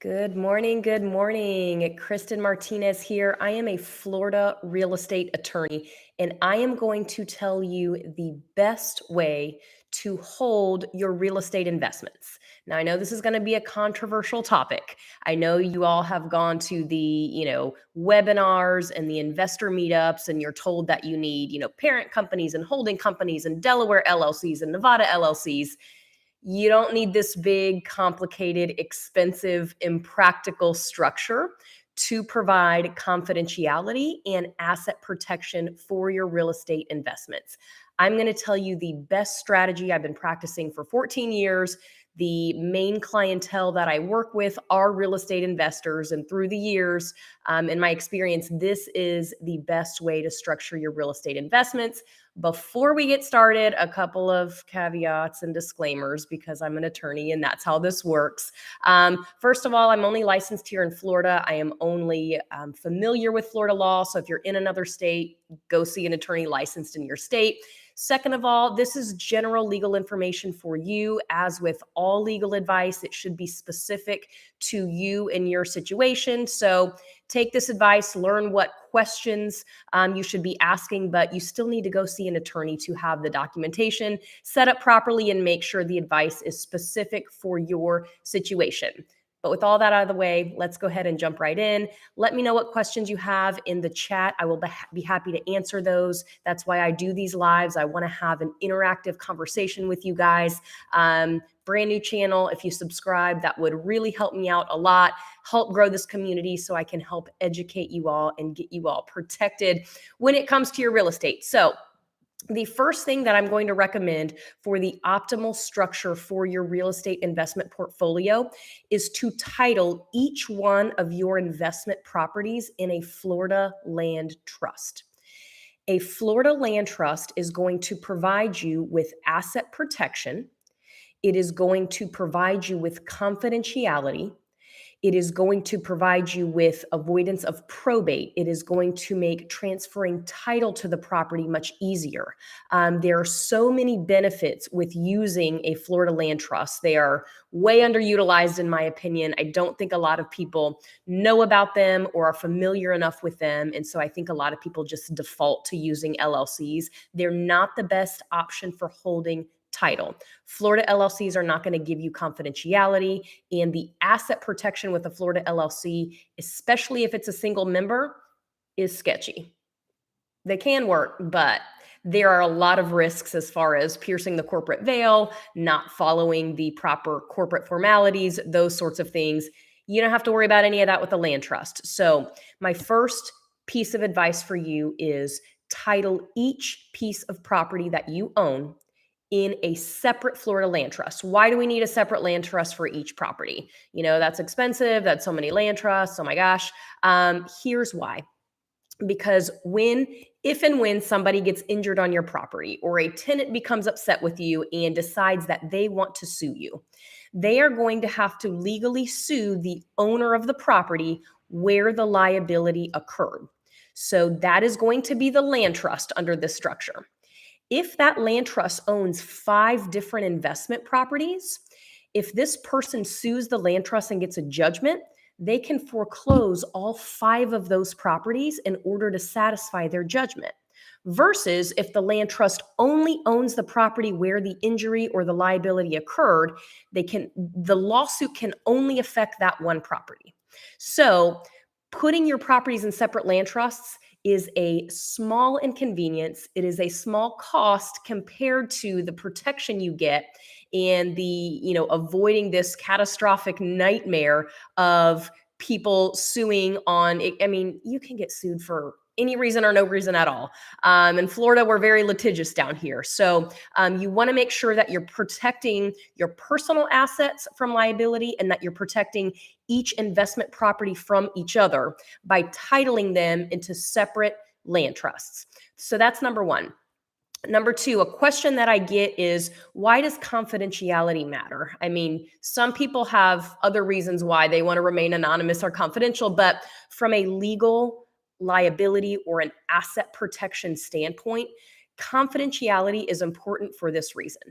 Good morning. Good morning. Cristen Martinez here. I am a Florida real estate attorney, and I am going to tell you the best way to hold your real estate investments. Now, I know this is going to be a controversial topic. I know you all have gone to the, webinars and the investor meetups, and you're told that you need, parent companies and holding companies and Delaware LLCs and Nevada LLCs. You don't need this big, complicated, expensive, impractical structure to provide confidentiality and asset protection for your real estate investments. I'm going to tell you the best strategy. I've been practicing for 14 years. The main clientele that I work with are real estate investors. And through the years, in my experience, this is the best way to structure your real estate investments. Before we get started, a couple of caveats and disclaimers because I'm an attorney and that's how this works. First of all, I'm only licensed here in Florida. I am only familiar with Florida law. So if you're in another state, go see an attorney licensed in your state. Second of all, this is general legal information for you. As with all legal advice, it should be specific to you and your situation. So take this advice, learn what questions you should be asking, but you still need to go see an attorney to have the documentation set up properly and make sure the advice is specific for your situation. But with all that out of the way, let's go ahead and jump right in. Let me know what questions you have in the chat. I will be happy to answer those. That's why I do these lives. I want to have an interactive conversation with you guys. Brand new channel. If you subscribe, that would really help me out a lot, help grow this community so I can help educate you all and get you all protected when it comes to your real estate. So the first thing that I'm going to recommend for the optimal structure for your real estate investment portfolio is to title each one of your investment properties in a Florida land trust. A Florida land trust is going to provide you with asset protection. It is going to provide you with confidentiality. It is going to provide you with avoidance of probate. It is going to make transferring title to the property much easier. There are so many benefits with using a Florida land trust. They are way underutilized, in my opinion. I don't think a lot of people know about them or are familiar enough with them. And so I think a lot of people just default to using LLCs. They're not the best option for holding title. Florida LLCs are not going to give you confidentiality, and the asset protection with a Florida LLC, especially if it's a single member, is sketchy. They can work, but there are a lot of risks as far as piercing the corporate veil, not following the proper corporate formalities, those sorts of things. You don't have to worry about any of that with a land trust. So my first piece of advice for you is title each piece of property that you own in a separate Florida land trust. Why do we need a separate land trust for each property? That's expensive. That's so many land trusts. Oh my gosh. Here's why. Because if and when somebody gets injured on your property or a tenant becomes upset with you and decides that they want to sue you, they are going to have to legally sue the owner of the property where the liability occurred. So that is going to be the land trust under this structure. If that land trust owns 5 different investment properties, if this person sues the land trust and gets a judgment, they can foreclose all 5 of those properties in order to satisfy their judgment. Versus if the land trust only owns the property where the injury or the liability occurred, the lawsuit can only affect that one property. So putting your properties in separate land trusts is a small inconvenience. It is a small cost compared to the protection you get and avoiding this catastrophic nightmare of people suing on it. I mean, you can get sued for any reason or no reason at all. In Florida, we're very litigious down here. So you want to make sure that you're protecting your personal assets from liability and that you're protecting each investment property from each other by titling them into separate land trusts. So that's number one. Number two, a question that I get is, why does confidentiality matter? I mean, some people have other reasons why they want to remain anonymous or confidential, but from a legal liability or an asset protection standpoint, confidentiality is important for this reason.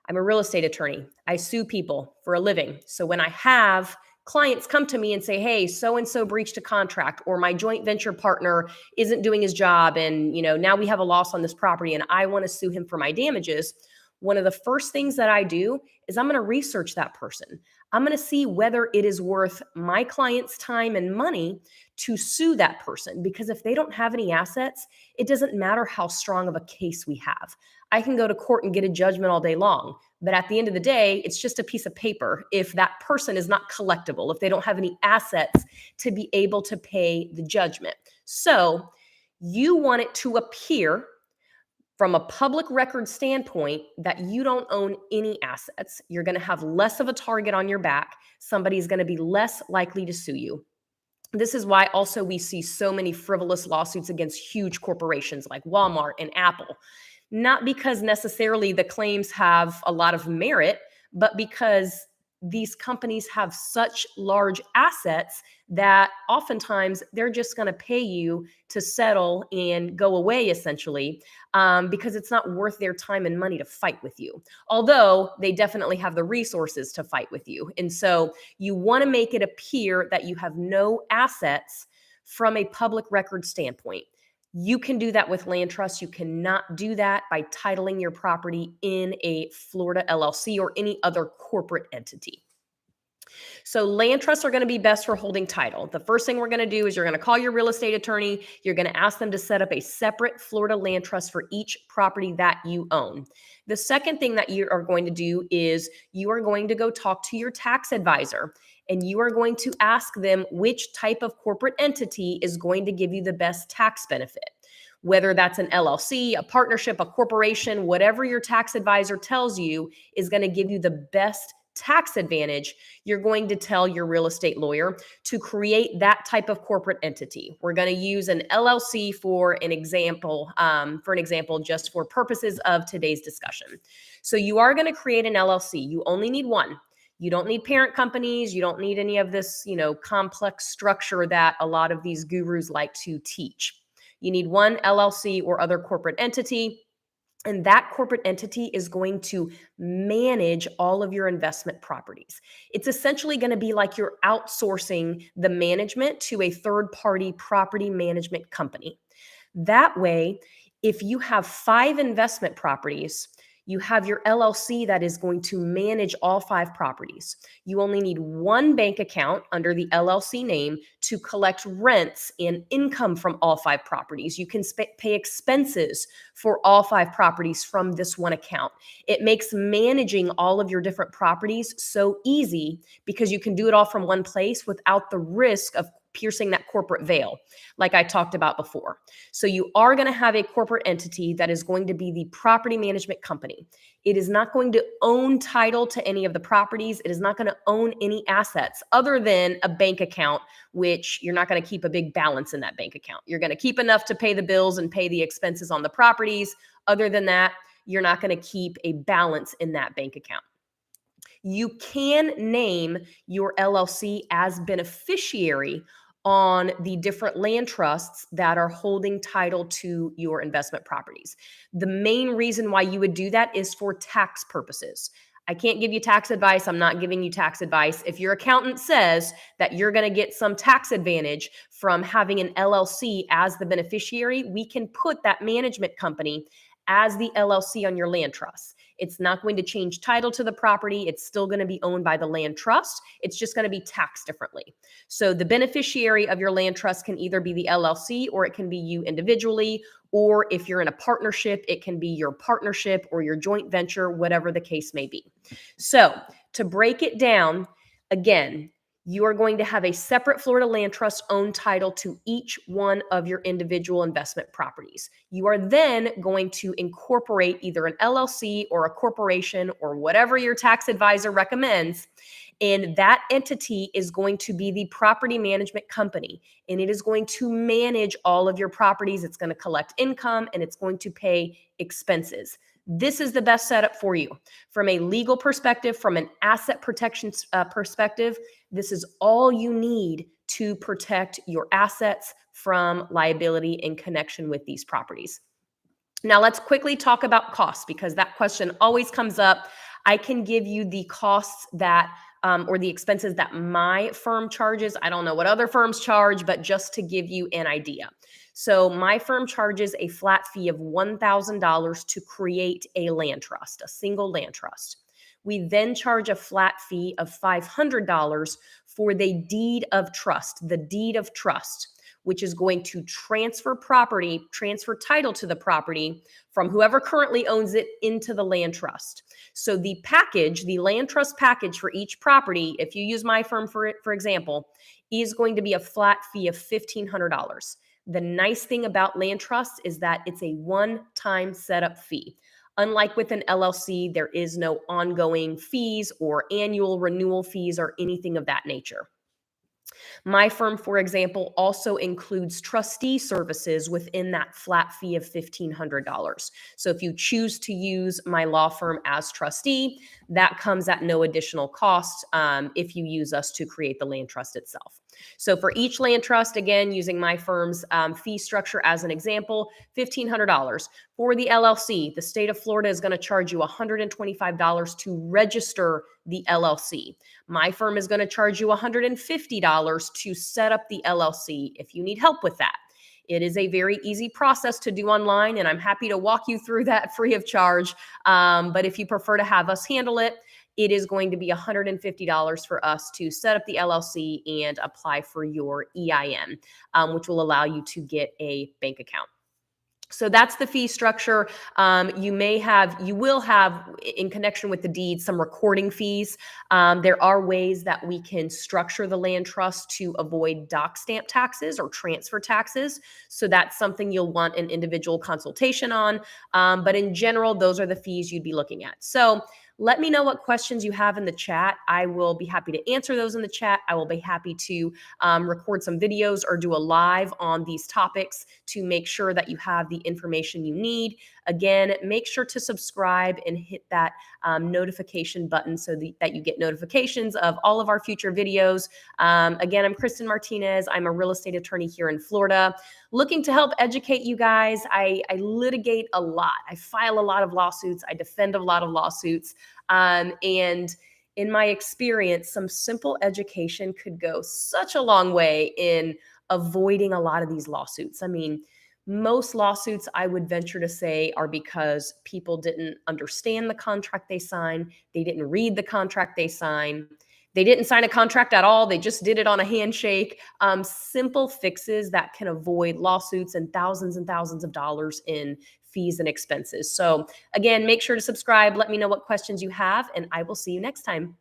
I'm a real estate attorney. I sue people for a living. So when I have clients come to me and say, hey, so and so breached a contract, or my joint venture partner isn't doing his job, and now we have a loss on this property and I want to sue him for my damages. One of the first things that I do is I'm going to research that person. I'm going to see whether it is worth my client's time and money to sue that person, because if they don't have any assets, it doesn't matter how strong of a case we have. I can go to court and get a judgment all day long, but at the end of the day, it's just a piece of paper if that person is not collectible, if they don't have any assets to be able to pay the judgment. So you want it to appear from a public record standpoint that you don't own any assets. You're going to have less of a target on your back. Somebody's going to be less likely to sue you. This is why also we see so many frivolous lawsuits against huge corporations like Walmart and Apple. Not because necessarily the claims have a lot of merit, but because these companies have such large assets that oftentimes they're just going to pay you to settle and go away, essentially, because it's not worth their time and money to fight with you. Although they definitely have the resources to fight with you. And so you want to make it appear that you have no assets from a public record standpoint. You can do that with land trusts. You cannot do that by titling your property in a Florida LLC or any other corporate entity. So land trusts are going to be best for holding title. The first thing we're going to do is you're going to call your real estate attorney. You're going to ask them to set up a separate Florida land trust for each property that you own. The second thing that you are going to do is you are going to go talk to your tax advisor, and you are going to ask them which type of corporate entity is going to give you the best tax benefit. Whether that's an LLC, a partnership, a corporation, whatever your tax advisor tells you is going to give you the best tax advantage, you're going to tell your real estate lawyer to create that type of corporate entity. We're going to use an LLC for an example, just for purposes of today's discussion. So you are going to create an LLC. You only need one. You don't need parent companies. You don't need any of this, complex structure that a lot of these gurus like to teach. You need one LLC or other corporate entity. And that corporate entity is going to manage all of your investment properties. It's essentially going to be like you're outsourcing the management to a third-party property management company. That way, if you have 5 investment properties, you have your LLC that is going to manage all 5 properties. You only need one bank account under the LLC name to collect rents and income from all 5 properties. You can pay expenses for all 5 properties from this one account. It makes managing all of your different properties so easy because you can do it all from one place without the risk of piercing that corporate veil, like I talked about before. So you are going to have a corporate entity that is going to be the property management company. It is not going to own title to any of the properties. It is not going to own any assets other than a bank account, which you're not going to keep a big balance in that bank account. You're going to keep enough to pay the bills and pay the expenses on the properties. Other than that, you're not going to keep a balance in that bank account. You can name your LLC as beneficiary on the different land trusts that are holding title to your investment properties. The main reason why you would do that is for tax purposes. I can't give you tax advice. I'm not giving you tax advice. If your accountant says that you're going to get some tax advantage from having an LLC as the beneficiary, we can put that management company as the LLC on your land trust. It's not going to change title to the property. It's still going to be owned by the land trust. It's just going to be taxed differently. So the beneficiary of your land trust can either be the LLC or it can be you individually. Or if you're in a partnership, it can be your partnership or your joint venture, whatever the case may be. So to break it down, again, you are going to have a separate Florida land trust owned title to each one of your individual investment properties. You are then going to incorporate either an LLC or a corporation or whatever your tax advisor recommends. And that entity is going to be the property management company. And it is going to manage all of your properties. It's going to collect income and it's going to pay expenses. This is the best setup for you. From a legal perspective, from an asset protection perspective, this is all you need to protect your assets from liability in connection with these properties. Now, let's quickly talk about costs because that question always comes up. I can give you the costs that or the expenses that my firm charges. I don't know what other firms charge, but just to give you an idea. So my firm charges a flat fee of $1,000 to create a land trust, a single land trust. We then charge a flat fee of $500 for the deed of trust, which is going to transfer title to the property from whoever currently owns it into the land trust. So the land trust package for each property, if you use my firm for example, is going to be a flat fee of $1,500. The nice thing about land trusts is that it's a one-time setup fee. Unlike with an LLC, there is no ongoing fees or annual renewal fees or anything of that nature. My firm, for example, also includes trustee services within that flat fee of $1,500. So if you choose to use my law firm as trustee, that comes at no additional cost if you use us to create the land trust itself. So for each land trust, again, using my firm's fee structure as an example, $1,500. For the LLC, the state of Florida is going to charge you $125 to register the LLC. My firm is going to charge you $150 to set up the LLC if you need help with that. It is a very easy process to do online, and I'm happy to walk you through that free of charge. But if you prefer to have us handle it, it is going to be $150 for us to set up the LLC and apply for your EIN, which will allow you to get a bank account. So that's the fee structure. You will have in connection with the deed some recording fees. There are ways that we can structure the land trust to avoid doc stamp taxes or transfer taxes. So that's something you'll want an individual consultation on. But in general, those are the fees you'd be looking at. So let me know what questions you have in the chat. I will be happy to answer those in the chat. I will be happy to record some videos or do a live on these topics to make sure that you have the information you need. Again, make sure to subscribe and hit that notification button so that you get notifications of all of our future videos. Again, I'm Cristen Martinez. I'm a real estate attorney here in Florida, looking to help educate you guys. I litigate a lot. I file a lot of lawsuits. I defend a lot of lawsuits. And in my experience, some simple education could go such a long way in avoiding a lot of these lawsuits. I mean, most lawsuits, I would venture to say, are because people didn't understand the contract they signed. They didn't read the contract they signed. They didn't sign a contract at all. They just did it on a handshake. Simple fixes that can avoid lawsuits and thousands of dollars in fees and expenses. So again, make sure to subscribe. Let me know what questions you have, and I will see you next time.